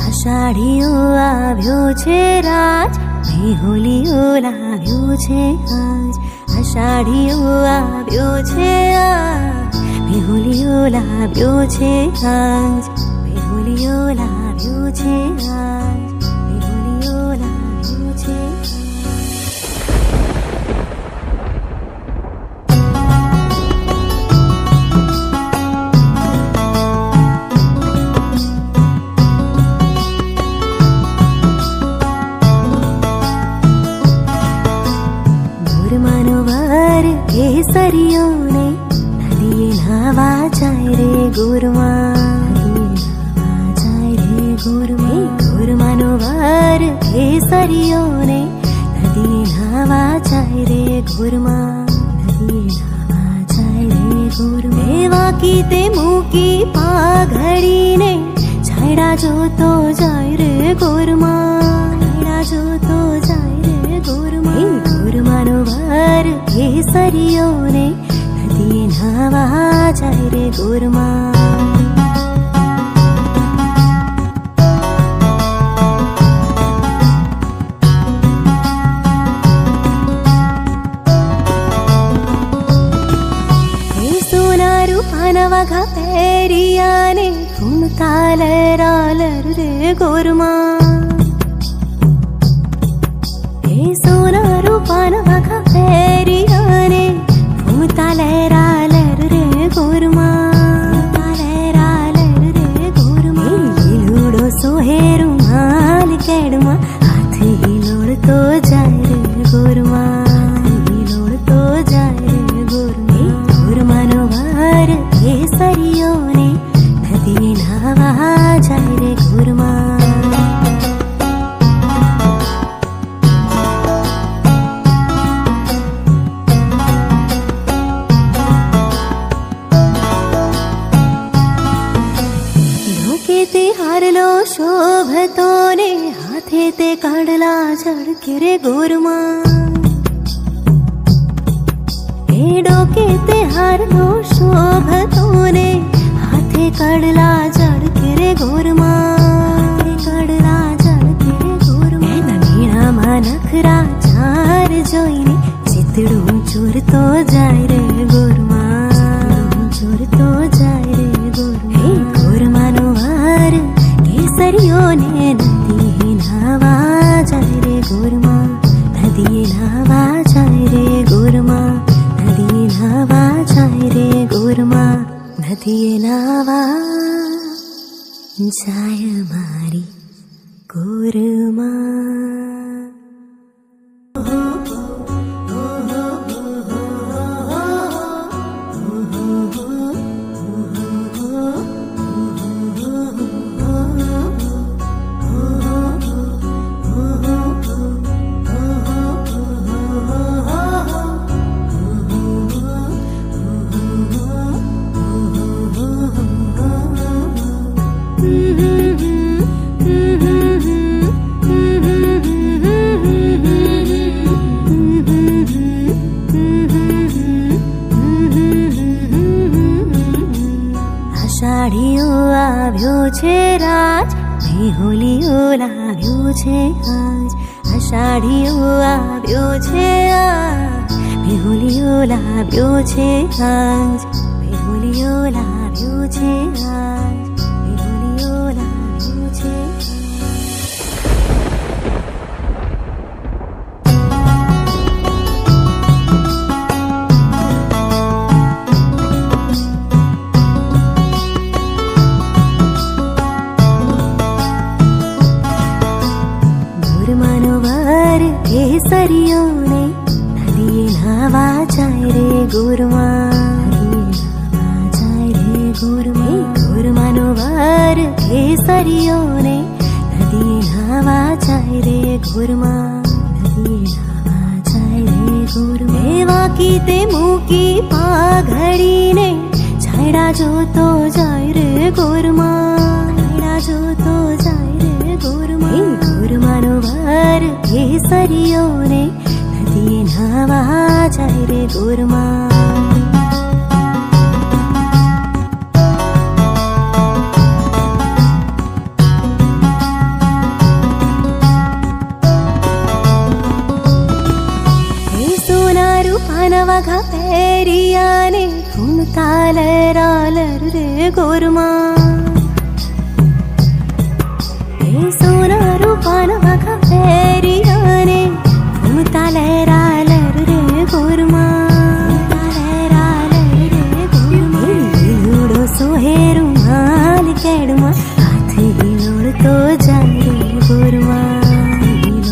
आषाढियो આવ્યો છે રાજ, મેહુલિયો લાવ્યો છે આજ. આષાઢિયો આવ્યો છે આજ, મેહુલિયો લાવ્યો છે આજ. મેહુલિયો લાવ્યો છે આજ, મેહુલિયો લાવ્યો છે. केसरियो ने नदिये नावा जाए रे गुरमा, जाए रे गुरमा. गुरमानो वार केसरियो ने नदिये नावा जाए रे गुरमा, नदिये नावा जाए रे गुरमा. देवा की ते मुकी पाघड़ी ने छायड़ा जो तो जाए रे गुरमा, छायड़ा जो तो जाए रे गुरमा. गुरमानो वार केसरियो ने नदिये नावा जाए रे गुरमा. सोना रूपाना वाघा पेरिया ने घूमता लहरालर रे गुरमा. सोना रूपाना वाघा पेरिया ने घूमता लहरालर रे गुरमा, लहरालर रे गुरमा. हिलोड़ो सोहेरू माल केड़मा, हाथ हिलोड़ तो जाए रे गुरमा, हिलोड़ तो जाए रे गुरमा. गुरमानो वार केसरियो ने नदिये नावा जाए रे गुरमा. हारलो शोभतो ने हाथे ते काढला झड़के रे गुरमा. डोके ते हारलो शोभतो ने हाथे काढला झड़के रे गुरमा, काढला झड़के रे गुरमा. नगीणामां नखरा चार जोईने चितड़ुं चोरतो जाए रे गुरमा, चोरतो जाए रे गुरमा. गुरमानो वार केसरियो ने नदिये नावा जाए रे गुरमा, नदिये नावा जाए रे गुरमा, नदिये नावा जाए रे गुरमा. नदिये नावा जाए मारी गुरमा. आषाढियो આવ્યો છે રાજ, મેહુલિયો લાવ્યો છે આજ. આષાઢિયો આવ્યો છે આજ, મેહુલિયો લાવ્યો છે આજ. મેહુલિયો લાવ્યો છે આજ, મેહુલિયો લાવ્યો છે. केसरियो ने नदिये नावा जाए रे गुरमा, नावा जाए रे गुरमा. गुरमानो वार केसरियो ने नदिये नावा जाए रे गुरमा, नदिये नावा जाए रे गुरमा. देवा की ते मुकी पाघड़ी ने छायड़ा जो तो जाए रे गुरमा, छायड़ा जो तो जाए रे गुरमा. गुरमानो वार केसरियों ने नदी नावा जाए रे गोरमा वघा पेरियाने घूमताले रालर रे गोरमा सोना रूपान वघा पेरियाने घूमताले रालर रे गोरमा सोहेरु माल केडमा हाथ हिलोड़ तो जाए रे गोरमा